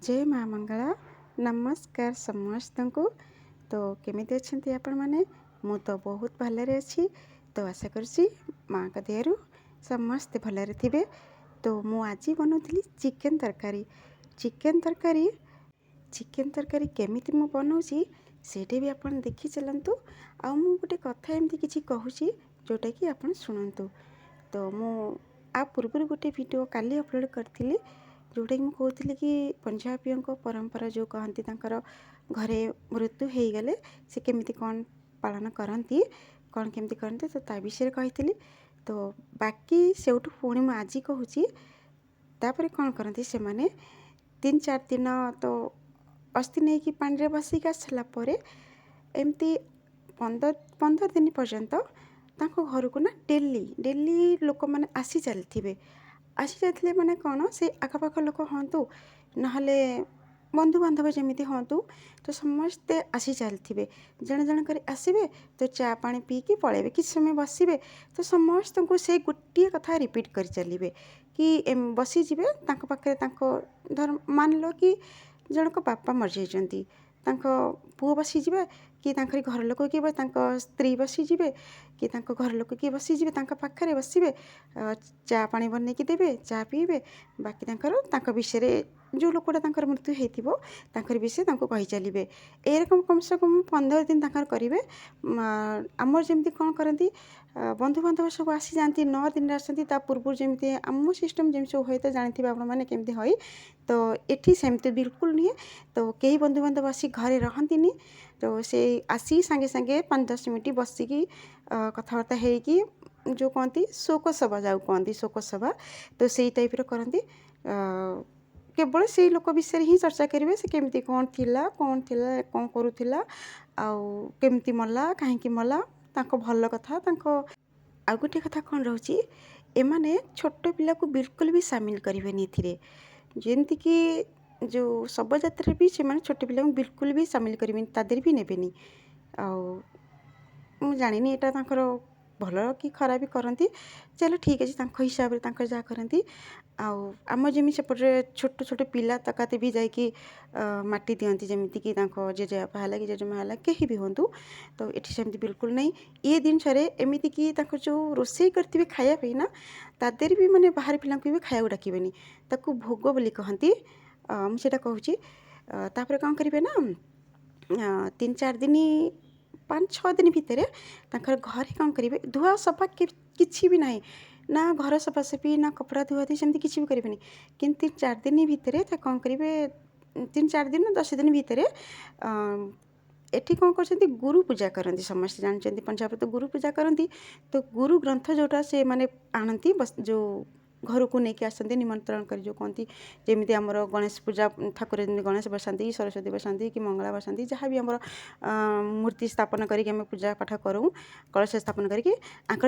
जय माँ मंगला। नमस्कार समस्तंकु। तो केमिति अछंती आपण माने? मु तो बहुत भलरे अछि। तो आशा करछि माँ का देहरु समस्त भलरे थिबे। तो मु आज बनौथिली चिकेन तरकारी। चिकेन तरकारी केमिति मु बनौछि सेटे भी आपण देखि चलंतु। आ मु गोटे कथा एमति किछि कहूछि जोटा कि आपण सुनंतु। तो मु आ पूर्व गोटे वीडियो काली अपलोड करथिली जोटा कि मु कहूथिली कि पंजाबीयों परंपरा जो कहती तांकर घरे मृत्यु हो गले से केमिति कौन पालन करती कौन केमिति करते तो ता विषय कही। तो बाकी सेठू पुणी मु आज कहूँ तापर कौन करती से माने 3-4 दिन तो अस्थि नहीं कि पानी रे बसिक आसला एमती 15 दिन पर्यंत तांको घर को ना डेली लोक मैंने आसी चलते माने कौन से आखपाख लोक हूँ नहले बंधुबांधव जमी हूँ तो समस्ते आसी चलते जड़े जड़े कर आसबे तो चा पानी पीकी पलैबे कि समय बसबे तो समस्त को से गोटे कथा रिपीट कर चलिए कि बसीजे पाखे धर मान लो कि जनक बापा मरी जाइंट पुओ बसीजे कि घर लोक किए स्त्री बसीजे कि घर लोक किए बसीजे पाखे बसबे चा पानी बनईकी देवे चा पीबे बाकी विषय जो लोकटा मृत्यु होती विषय कही चलिए एरकम कम से कम 15 दिन करेंगे। आमर जमी कौन करती बंधुबांधव सब आसी जाती 9 दिन आसती पूर्व जमी आम सिस्टम जमी सब हुए तो जानते आप मैंने केमती हई तो ये सेमती बिल्कुल नुहे। तो कई बंधुबांधव आसी घरे रहती तो से आसी सांगे सांगे 5-10 मिनट बसिकी कथबार्ता होगी जो कहती शोक सभा जाऊ कहती शोक सभा तो से टाइप करती केवल से लोक विषय ही चर्चा करेंगे से केमती कौन करूला केमती मला कहीं मला भल कथा आ गोटे कथा कौन रोचे एमाने छोट पिला को बिल्कुल भी सामिल करेंगे जमती कि जो शव जात्रा भी से छोट पिला बिल्कुल भी सामिल करेंगे तादेर भी नेबेनी जानी यहाँ भल कि खराब भी करती चलो ठीक अच्छे हिसाब से जहाँ करती आम जमी सेपटे छोट छोट पिला तकाते भी जाकि माटी दिखती जमीती कि जेजेबापा है कि जेजेमा है कहीं भी हूँ तो ये सेमती बिल्कुल नहीं ये जिनस एमती कि जो रोसे करेंगे खायापी ना तादेर भी माने बाहर पिला भी खाया डाकबे ताकू भोग बोली कहती मुझे कहूँ तापर कौन करेंगे ना 3-4 दिन 5-6 दिन भितर घरे कौन करेंगे धुआ सफा किसी भी ना ना घर सफासफी ना कपड़ा धुआ धुई सेमती किसी भी करेंगे कि 4 दिन भितर कौन करेंगे 3-4 दिन 10 दिन भितर एठी कौन कर गुरु पूजा करती समस्त जानते पंजाब तो गुरु पूजा करती तो गुरु ग्रंथ जोटा से माने आनती बस जो घर को लेकिन आसती निमंत्रण कर जो कहती जमी आमर गणेश पूजा ठाकुर गणेश बसाती सरस्वती बसाती कि मंगला बसाती जहाँ भी आम मूर्ति स्थापन करके पूजा पाठ करूँ कलश स्थापन करके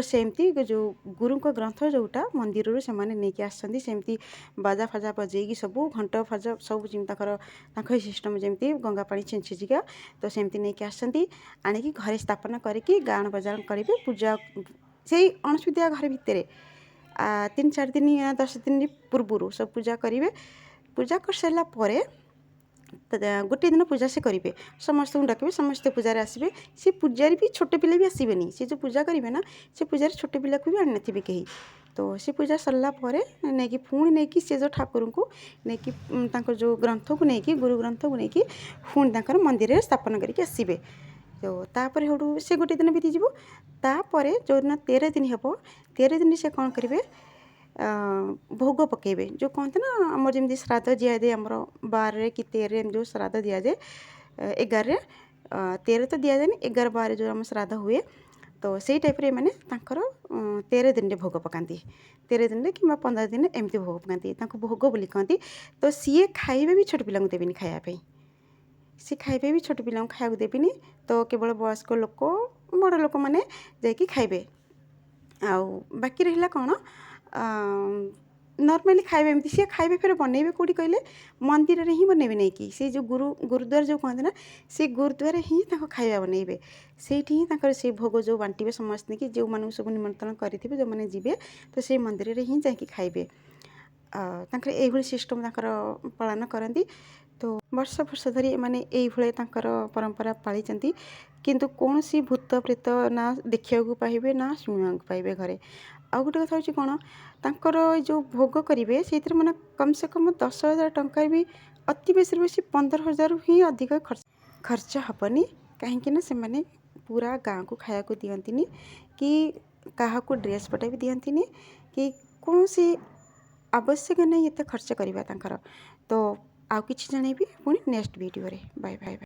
सेमती जो गुरु ग्रंथ जोटा मंदिर से नहीं आसती सेमती बाजा फाजा बजेगी सब घंट फाजा सब जमी सिस्टम जमी गंगा पानी छिंचिका तो सेमती नहीं आसती आणिकी घरे स्थापन करके गान बजान करेंगे पूजा से अणसुदिया घर भितर 3-4 दिन या 10 दिन पूर्व सब पूजा करेंगे पूजा कर सारा गोटे दिन पूजा से करेंगे समस्त डाकबे समस्त पूजा आसबे से पूजारी भी छोटे पिले भी आसबेनी से जो पूजा करेंगे ना से पूजारी छोटे पिला को भी आनी थे कहीं तो से पूजा सरला नहीं कि पुणी नहीं कि से जो ठाकुर को नहीं कि जो ग्रंथ को लेकिन गुरु ग्रंथ को लेकिन पुणी मंदिर में स्थापन करके आसबे तो तापर हेटू से गोटे दिन बीतीज तापर जो दिन 13 दिन हे 13 दिन से कौन करेंगे भोग पकेबे जो कहते ना आम जमी श्राद्ध दिया जाए आमर 12 कि 13 जो श्राद्ध दि जाए 11 13 तो दि जाए 11-12 जो आम श्राद्ध हुए तो से टाइप मैंने 13 दिन में भोग पकाती 13 दिन कि 15 दिन एमती भोग पकाती भोग बोली कहती तो सी खाइबे भी छोट पिला देवेनि खायापी सी खाइबे भी छोट पिला खाया देवेनि तो केवल वयस्क लोक बड़ लोक मैंने जाकि खाइबे बाकी रहा कौन नॉर्मली खाइबे एमती सी खाइबे फिर बनइबे कौटी कहले मंदिर रे ही बनइबे नहीं कि से जो गुरुद्वार जो कहते ना से गुरुद्वार ही खाइबा बनइबे सेठी ही से भोग जो बांटे समस्त कि जो मानू सब निमंत्रण करेंगे जो मैंने जीवे तो से मंदिर रे ही जाकि खाइबे ତାଙ୍କର ଏଇଭଳି ସିଷ୍ଟମ୍ ତାଙ୍କର ପାଳନ କରନ୍ତି। ତ ବର୍ଷ ବର୍ଷ ଧରି ଏମାନେ ଏଇଭଳି ତାଙ୍କର ପରମ୍ପରା ପାଳିଛନ୍ତି। କିନ୍ତୁ କୌଣସି ଭୂତ ପ୍ରେତ ନା ଦେଖିବାକୁ ପାଇବେ ନା ଶୁଣିବାକୁ ପାଇବେ ଘରେ। ଆଉ ଗୋଟେ କଥା ହେଉଛି କ'ଣ, ତାଙ୍କର ଏ ଯେଉଁ ଭୋଗ କରିବେ ସେଇଥିରେ ମାନେ କମ୍ ସେ କମ୍ 10,000 ଟଙ୍କା ବି, ଅତି ବେଶୀରୁ ବେଶୀ 15,000 ହିଁ ଅଧିକ ଖର୍ଚ୍ଚ ହେବନି। କାହିଁକିନା ସେମାନେ ପୁରା ଗାଁକୁ ଖାଇବାକୁ ଦିଅନ୍ତିନି, କି କାହାକୁ ଡ୍ରେସ୍ ପଟା ବି ଦିଅନ୍ତିନି, କି କୌଣସି ଆବଶ୍ୟକ ନାହିଁ ଏତେ ଖର୍ଚ୍ଚ କରିବା ତାଙ୍କର। ତ ଆଉ କିଛି ଜଣେଇବି ପୁଣି ନେକ୍ସଟ ଭିଡ଼ିଓରେ। Bye bye.